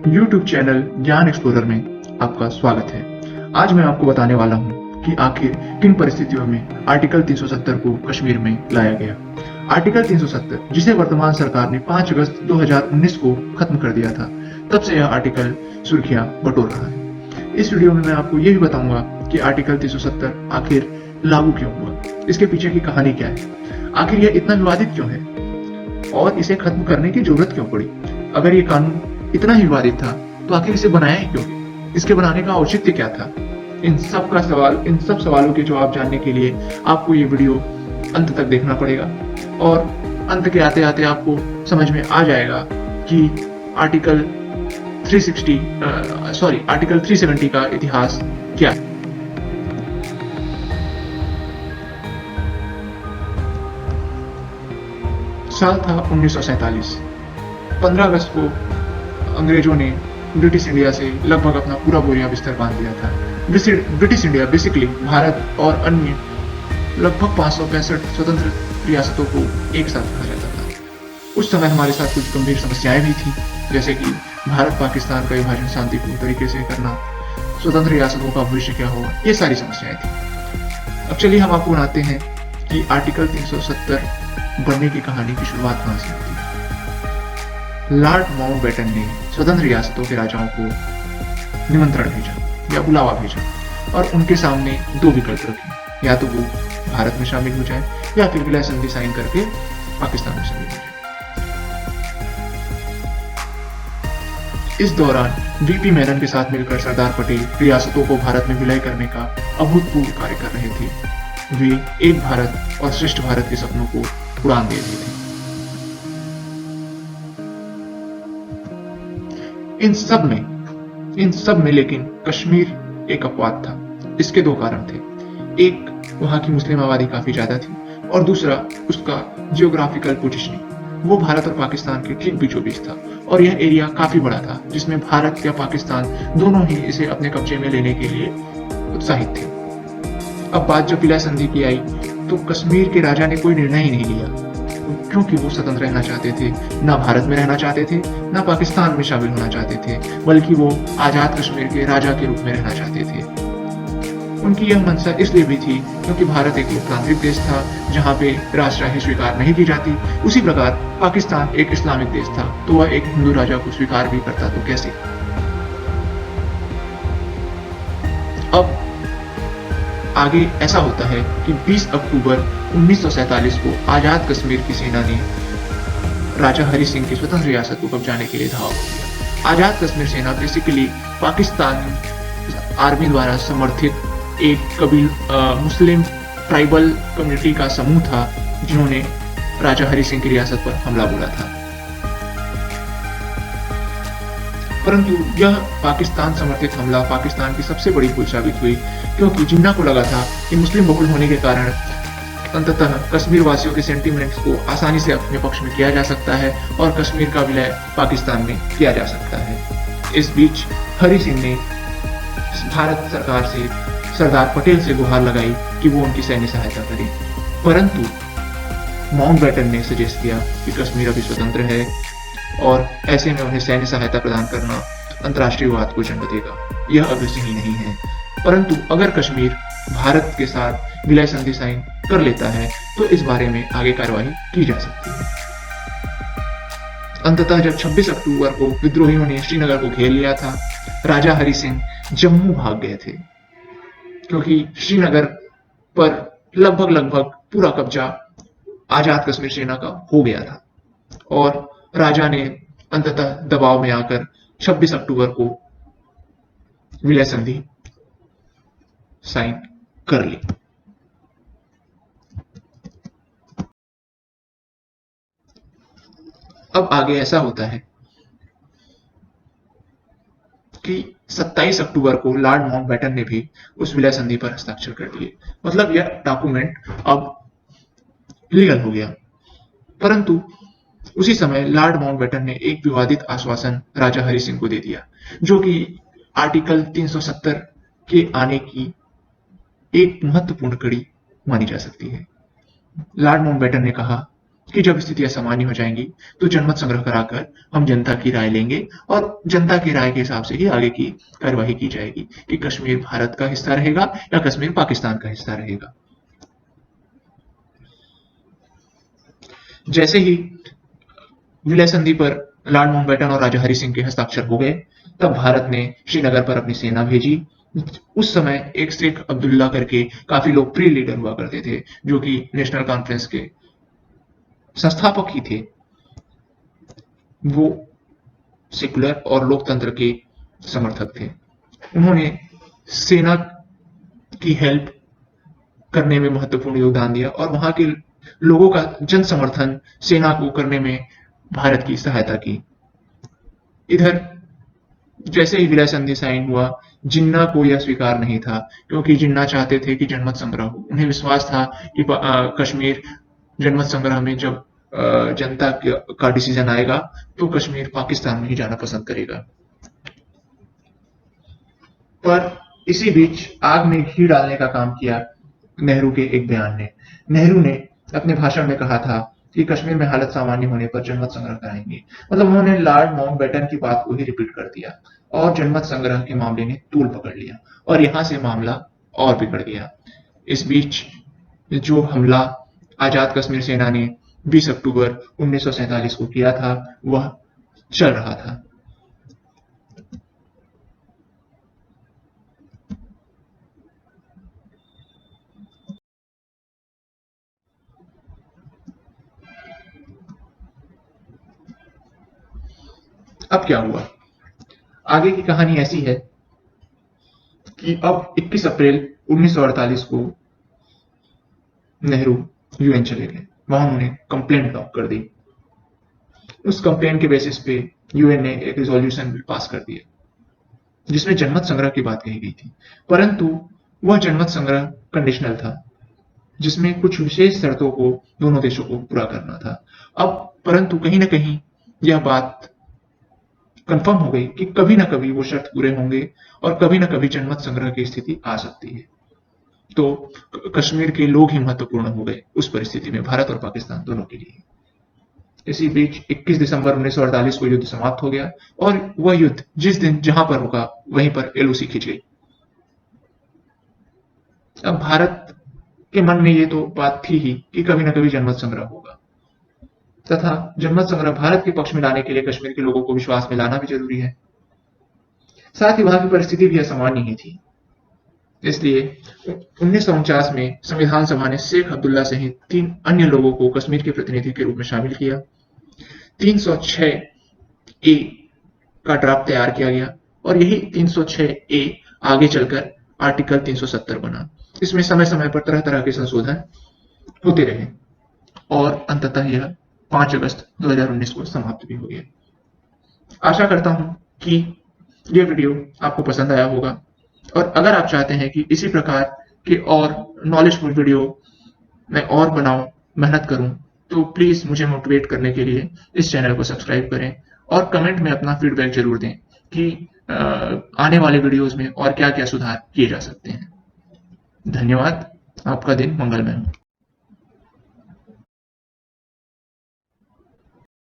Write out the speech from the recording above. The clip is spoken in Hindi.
YouTube चैनल ज्ञान एक्सप्लोरर में आपका स्वागत है। आज मैं आपको बताने वाला हूं कि आखिर किन परिस्थितियों में आर्टिकल 370 को कश्मीर में लाया गया। आर्टिकल 370, जिसे वर्तमान सरकार ने 5 अगस्त 2019 को खत्म कर दिया था, तब से यह आर्टिकल सुर्खियां बटोर रहा है। इस वीडियो में मैं आपको यह भी बताऊंगा कि आर्टिकल 370 आखिर लागू क्यों हुआ, इसके पीछे की कहानी क्या है, आखिर यह इतना विवादित क्यों है और इसे खत्म करने की जरूरत क्यों पड़ी। अगर ये कानून इतना ही विवादित था तो आखिर इसे बनाया ही क्यों, इसके बनाने का औचित्य क्या था। इन सब सवालों के जवाब जानने के लिए आपको ये वीडियो अंत तक देखना पड़ेगा और अंत के आते आते आपको समझ में आ जाएगा कि आर्टिकल 370 का इतिहास क्या है। साल था 1947। 15 अगस्त को अंग्रेजों ने ब्रिटिश इंडिया से लगभग अपना पूरा बोरिया बिस्तर बांध दिया था। ब्रिटिश इंडिया बेसिकली भारत और अन्य लगभग 565 स्वतंत्र रियासतों को एक साथ कहा जाता था। उस समय हमारे साथ कुछ गंभीर समस्याएं भी थी, जैसे कि भारत पाकिस्तान का विभाजन शांतिपूर्ण तरीके से करना, स्वतंत्र रियासतों का भविष्य क्या होगा, ये सारी समस्याएं थी। अब चलिए हम आपको बनाते हैं कि आर्टिकल 370 बनने की कहानी की शुरुआत कहां से होती है। लॉर्ड माउंटबेटन ने स्वतंत्र रियासतों के राजाओं को निमंत्रण भेजा या बुलावा भेजा और उनके सामने दो विकल्प रखे, या तो वो भारत में शामिल हो जाए या फिर विलय संधि साइन करके पाकिस्तान में शामिल हो जाए। इस दौरान वीपी मेनन के साथ मिलकर सरदार पटेल रियासतों को भारत में विलय करने का अभूतपूर्व कार्य कर रहे थे। वे एक भारत और श्रेष्ठ भारत के सपनों को उड़ान दे रहे थे। इन सब में लेकिन कश्मीर एक अपवाद था। इसके दो कारण थे। एक, वहां की मुस्लिम आबादी काफी ज्यादा थी और दूसरा उसका जियोग्राफिकल पोजीशनिंग। वो भारत और पाकिस्तान के ठीक बीचों बीच था और यह एरिया काफी बड़ा था, जिसमें भारत या पाकिस्तान दोनों ही इसे अपने कब्जे में लेने के लिए उत्साहित थे। अब बात जब विलय संधि की आई तो कश्मीर के राजा ने कोई निर्णय ही नहीं लिया, क्योंकि वो स्वतंत्र रहना चाहते थे, ना भारत में रहना चाहते थे, ना पाकिस्तान में शामिल होना चाहते थे, बल्कि वो आजाद कश्मीर के राजा के रूप में रहना चाहते थे। उनकी यह मंशा इसलिए भी थी क्योंकि भारत एक लोकतांत्रिक देश था जहां पे राजशाही स्वीकार नहीं की जाती। उसी प्रकार पाकिस्तान एक इस्लामिक देश था, तो वह एक हिंदू राजा को स्वीकार भी करता तो कैसे। अब आगे ऐसा होता है कि 20 अक्टूबर 1947 को आजाद कश्मीर की सेना ने राजा हरि सिंह की स्वतंत्र रियासत को कब्जाने के लिए धावा किया। आजाद कश्मीर सेना बेसिकली पाकिस्तान आर्मी द्वारा समर्थित एक मुस्लिम ट्राइबल कम्युनिटी का समूह था, जिन्होंने राजा हरि सिंह की रियासत पर हमला बोला था। परंतु यह पाकिस्तान समर्थित हमला पाकिस्तान की सबसे बड़ी भूल साबित हुई, क्योंकि जिन्ना को लगा था कि मुस्लिम बहुल होने के कारण अंततः कश्मीर वासियों के सेंटीमेंट्स को आसानी से अपने पक्ष में किया जा सकता है और कश्मीर का विलय पाकिस्तान में किया जा सकता है। इस बीच हरि सिंह ने भारत सरकार से, सरदार पटेल से गुहार लगाई कि वो उनकी सैन्य सहायता करे, परंतु माउंटबेटन ने सजेस्ट किया कि कश्मीर अभी स्वतंत्र है और ऐसे में उन्हें सैन्य सहायता प्रदान करना अंतर्राष्ट्रीय विवाद को जन्म देगा, यह अभी सही नहीं है। परंतु अगर कश्मीर भारत के साथ विलय संधि साइन कर लेता है तो इस बारे में आगे कार्रवाई की जा सकती है। अंततः जब 26 अक्टूबर को विद्रोहियों ने श्रीनगर को घेर लिया था, राजा हरि सिंह जम्मू भाग गए थे, क्योंकि श्रीनगर पर लगभग पूरा कब्जा आजाद कश्मीर सेना का हो गया था और राजा ने अंततः दबाव में आकर 26 अक्टूबर को विलय संधि साइन कर ली। अब आगे ऐसा होता है कि 27 अक्टूबर को लॉर्ड माउंटबेटन ने भी उस विलय संधि पर हस्ताक्षर कर दिए। मतलब यह डॉक्यूमेंट अब लीगल हो गया। परंतु उसी समय लॉर्ड माउंटबेटन ने एक विवादित आश्वासन राजा हरि सिंह को दे दिया, जो कि आर्टिकल 370 के आने की एक महत्वपूर्ण कड़ी मानी जा सकती है। लॉर्ड माउंटबेटन ने कहा कि जब स्थितियां सामान्य हो जाएंगी तो जनमत संग्रह कराकर हम जनता की राय लेंगे और जनता की राय के हिसाब से ही आगे की कार्यवाही की जाएगी कि कश्मीर भारत का हिस्सा रहेगा या कश्मीर पाकिस्तान का हिस्सा रहेगा। जैसे ही विलय संधि पर लॉर्ड माउंटबेटन और राजा हरि सिंह के हस्ताक्षर हो गए, तब भारत ने श्रीनगर पर अपनी सेना भेजी। उस समय एक शेख अब्दुल्ला करके काफी लोकप्रिय लीडर हुआ करते थे, जो कि नेशनल कॉन्फ्रेंस के संस्थापक ही थे। वो सेकुलर और लोकतंत्र के समर्थक थे। उन्होंने सेना की हेल्प करने में महत्वपूर्ण योगदान दिया और वहां के लोगों का जन समर्थन सेना को करने में भारत की सहायता की। इधर जैसे ही विलय संधि साइन हुआ, जिन्ना को यह स्वीकार नहीं था, क्योंकि जिन्ना चाहते थे कि जनमत संग्रह हो। उन्हें विश्वास था कि कश्मीर जनमत संग्रह में जब जनता का डिसीजन आएगा तो कश्मीर पाकिस्तान में ही जाना पसंद करेगा। पर इसी बीच आग में घी डालने का काम किया नेहरू के एक बयान ने। नेहरू ने अपने भाषण में कहा था कि कश्मीर में हालत सामान्य होने पर जनमत संग्रह कराएंगे। मतलब उन्होंने लॉर्ड माउंटबेटन की बात को ही रिपीट कर दिया और जनमत संग्रह के मामले ने तूल पकड़ लिया और यहां से मामला और बिगड़ गया। इस बीच जो हमला आजाद कश्मीर सेना ने 20 अक्टूबर 1947 को किया था, वह चल रहा था। अब क्या हुआ? आगे की कहानी ऐसी है कि अब 21 अप्रैल 1948 को नेहरू यूएन चले गए। वहां उन्होंने कंप्लेंट लॉक कर दी। उस कंप्लेंट के बेसिस पे यूएन ने एक रिजोल्यूशन पास कर दिया जिसमें जनमत संग्रह की बात कही गई थी, परंतु वह जनमत संग्रह कंडीशनल था, जिसमें कुछ विशेष शर्तों को दोनों देशों को पूरा करना था। अब परंतु कहीं ना कहीं यह बात कंफर्म हो गई कि कभी ना कभी वो शर्त पूरे होंगे और कभी ना कभी जनमत संग्रह की स्थिति आ सकती है। तो कश्मीर के लोग ही महत्वपूर्ण हो गए उस परिस्थिति में, भारत और पाकिस्तान दोनों के लिए। इसी बीच 21 दिसंबर 1948 को युद्ध समाप्त हो गया और वह युद्ध जिस दिन जहां पर रुका वहीं पर एलओसी खिंच गई। अब भारत के मन में ये तो बात थी ही कि कभी ना कभी जनमत संग्रह होगा, तथा जनमत संग्रह भारत के पक्ष में लाने के लिए कश्मीर के लोगों को विश्वास में लाना भी जरूरी है। साथ ही वहां की परिस्थिति भी असामान्य ही थी, इसलिए 1949 में संविधान सभा ने शेख अब्दुल्ला सहित 3 अन्य लोगों को कश्मीर के प्रतिनिधि के रूप में शामिल किया। 306 ए का ड्राफ्ट तैयार किया गया और यही 306 ए आगे चलकर आर्टिकल 370 बना। इसमें समय समय पर तरह तरह के संशोधन होते रहे और अंततः यह 5 अगस्त 2019 को समाप्त भी हो गया। आशा करता हूं कि यह वीडियो आपको पसंद आया होगा और अगर आप चाहते हैं कि इसी प्रकार के और नॉलेजफुल वीडियो मैं और बनाऊं, मेहनत करूं, तो प्लीज मुझे मोटिवेट करने के लिए इस चैनल को सब्सक्राइब करें और कमेंट में अपना फीडबैक जरूर दें कि आने वाले वीडियोस में और क्या क्या सुधार किए जा सकते हैं। धन्यवाद। आपका दिन मंगलमय हो।